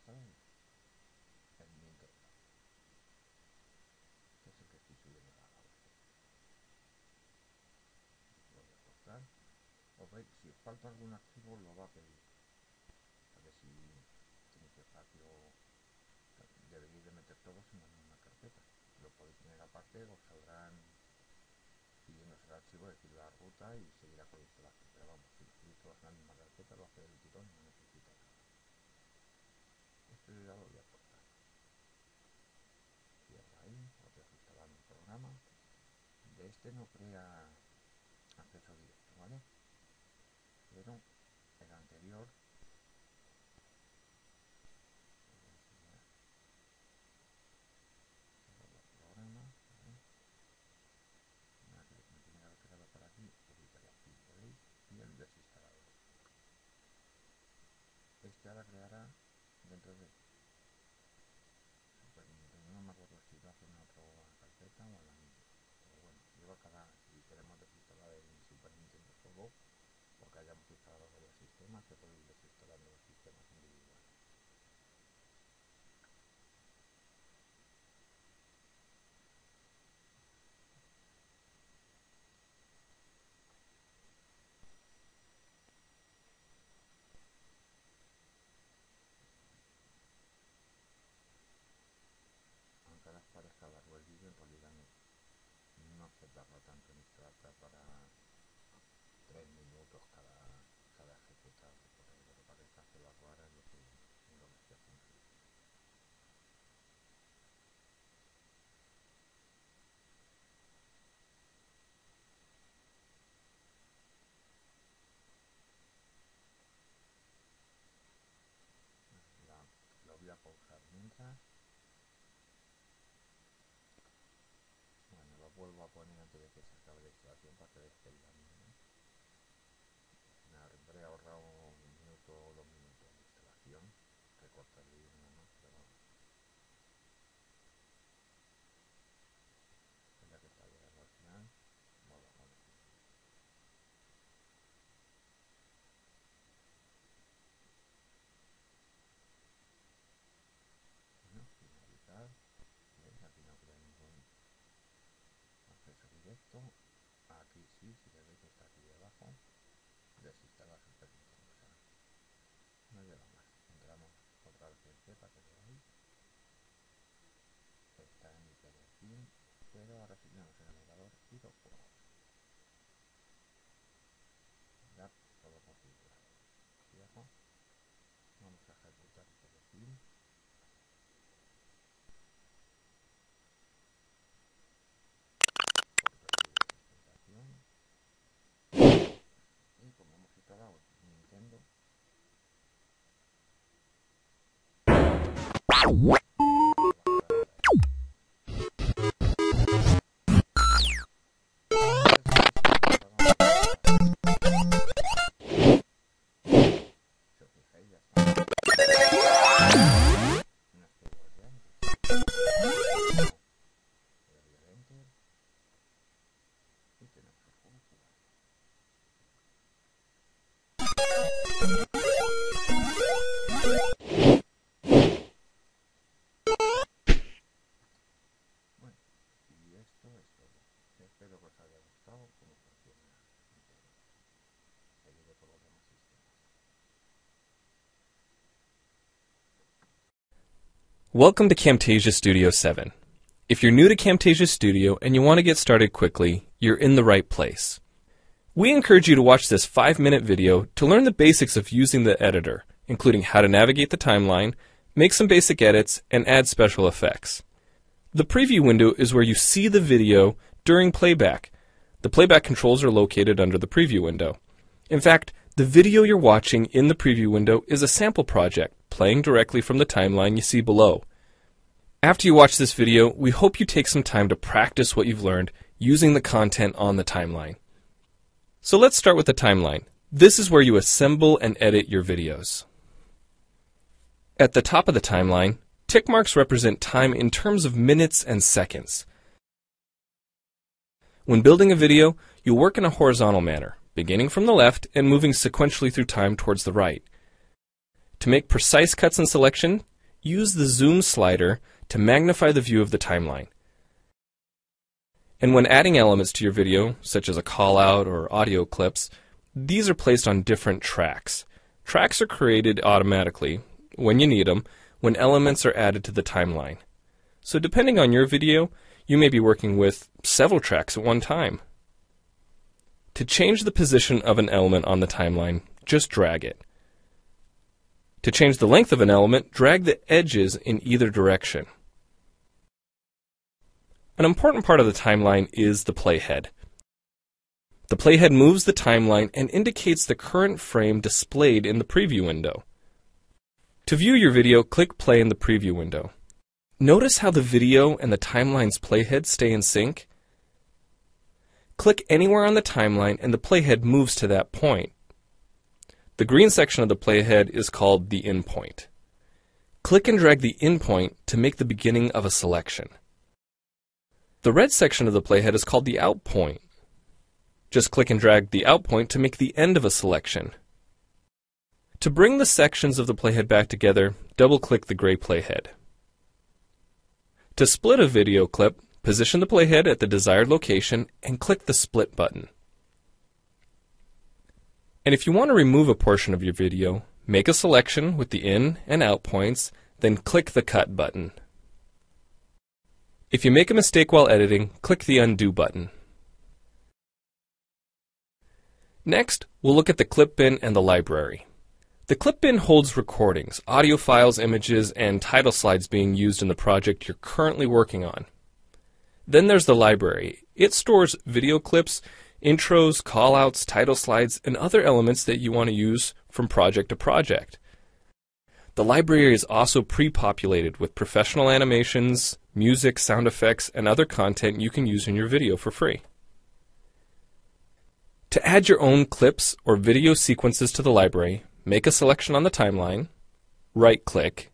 bajada en mi interior, que es el que estoy subiendo a la base. Lo voy a cortar. Os veis, si os falta algún archivo lo va a pedir. A ver si tenéis espacio, deberíais de meter todos en la misma carpeta. Lo podéis tener aparte, os saldrán pidiéndose el archivo, decir la ruta y seguirá con la instalación. Pero vamos, si lo subís todos en la misma carpeta lo hace el tirón y no necesita nada. Esto ya lo voy a cortar. Cierro ahí, otra vez instalando el programa. De este no crea acceso directo, ¿vale? Pero el anterior programa, ¿vale? Me tiene que haber quedado por aquí, editaré aquí, ¿veis? Y el desinstalador. Este ahora creará dentro de Super Nintendo, no me acuerdo si lo hace en otra carpeta o en la misma, pero bueno, lleva cada, si queremos desinstalar el Super Nintendo solo, porque hayamos instalado varios sistemas, se puede ir desinstalando los sistemas individuales. Aunque ahora os parezca largo el vídeo, en realidad no se tarda tanto en instalar para 3 minutos cada ejecutable, porque lo que parece hacer las raras lo que estoy haciendo. Lo voy a pausar mientras. Bueno, lo vuelvo a poner antes de que se acabe la instalación para que veáis que es la misma. Me habré ahorrado 1 minuto o 2 minutos de instalación, recortar el vídeo nada más, pero vamos. Ya que está llegando al final, vamos a poner. Bueno, finalizar. ¿Veis? Aquí no crea ningún acceso directo. Aquí sí, si le veis que está aquí debajo, desinstalar Super Nintendo. O sea, no lleva más. Entramos otra vez en C para que veáis. Está en hyperspin, pero ahora sí tenemos el navegador y los juegos. Ya todo configurado. Cierro. Vamos a ejecutar hyperspin. Y como hemos instalado Nintendo, si os fijáis ya está. Y tenemos el juego jugado. Bueno, y esto es todo. Espero que os haya gustado cómo funciona Nintendo. Seguiré por los demás sistemas. Welcome to Camtasia Studio 7. If you're new to Camtasia Studio and you want to get started quickly, you're in the right place. We encourage you to watch this 5-minute video to learn the basics of using the editor, including how to navigate the timeline, make some basic edits, and add special effects. The preview window is where you see the video during playback. The playback controls are located under the preview window. In fact, the video you're watching in the preview window is a sample project playing directly from the timeline you see below. After you watch this video, we hope you take some time to practice what you've learned using the content on the timeline. So let's start with the timeline. This is where you assemble and edit your videos. At the top of the timeline, tick marks represent time in terms of minutes and seconds. When building a video, you'll work in a horizontal manner, beginning from the left and moving sequentially through time towards the right. To make precise cuts and selection, use the zoom slider to magnify the view of the timeline. And when adding elements to your video, such as a call-out or audio clips, these are placed on different tracks. Tracks are created automatically, when you need them, when elements are added to the timeline. So depending on your video, you may be working with several tracks at one time. To change the position of an element on the timeline, just drag it. To change the length of an element, drag the edges in either direction. An important part of the timeline is the playhead. The playhead moves the timeline and indicates the current frame displayed in the preview window. To view your video, click play in the preview window. Notice how the video and the timeline's playhead stay in sync? Click anywhere on the timeline and the playhead moves to that point. The green section of the playhead is called the in point. Click and drag the in point to make the beginning of a selection. The red section of the playhead is called the out point. Just click and drag the out point to make the end of a selection. To bring the sections of the playhead back together, double-click the gray playhead. To split a video clip, position the playhead at the desired location and click the split button. And if you want to remove a portion of your video, make a selection with the in and out points, then click the cut button. If you make a mistake while editing, click the undo button. Next, we'll look at the clip bin and the library. The clip bin holds recordings, audio files, images, and title slides being used in the project you're currently working on. Then there's the library. It stores video clips, intros, callouts, title slides, and other elements that you want to use from project to project. The library is also pre-populated with professional animations, music, sound effects, and other content you can use in your video for free. To add your own clips or video sequences to the library, make a selection on the timeline, right-click,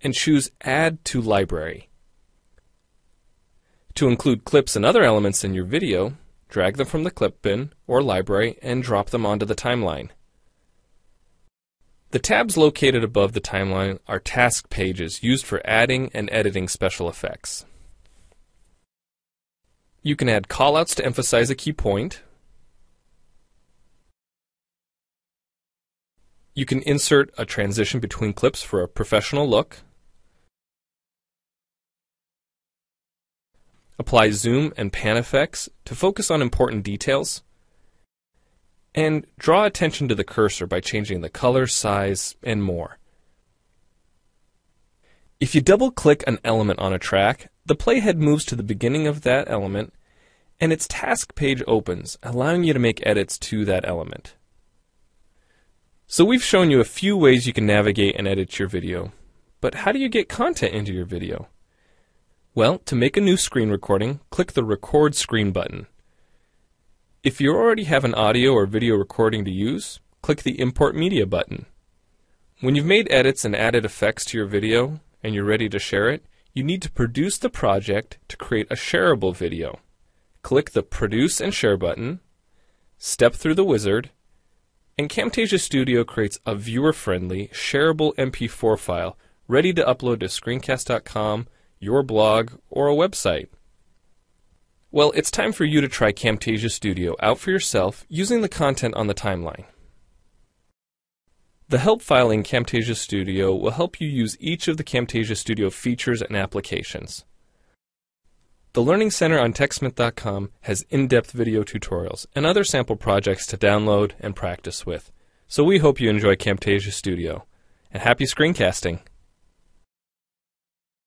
and choose Add to Library. To include clips and other elements in your video, drag them from the clip bin or library and drop them onto the timeline. The tabs located above the timeline are task pages used for adding and editing special effects. You can add callouts to emphasize a key point. You can insert a transition between clips for a professional look. Apply zoom and pan effects to focus on important details. And draw attention to the cursor by changing the color, size, and more. If you double-click an element on a track, the playhead moves to the beginning of that element, and its task page opens, allowing you to make edits to that element. So we've shown you a few ways you can navigate and edit your video. But how do you get content into your video? Well, to make a new screen recording, click the Record Screen button. If you already have an audio or video recording to use, click the Import Media button. When you've made edits and added effects to your video and you're ready to share it, you need to produce the project to create a shareable video. Click the Produce and Share button, step through the wizard, and Camtasia Studio creates a viewer-friendly, shareable MP4 file ready to upload to screencast.com, your blog, or a website. Well, it's time for you to try Camtasia Studio out for yourself using the content on the timeline. The help file in Camtasia Studio will help you use each of the Camtasia Studio features and applications. The Learning Center on TechSmith.com has in-depth video tutorials and other sample projects to download and practice with. So we hope you enjoy Camtasia Studio. And happy screencasting!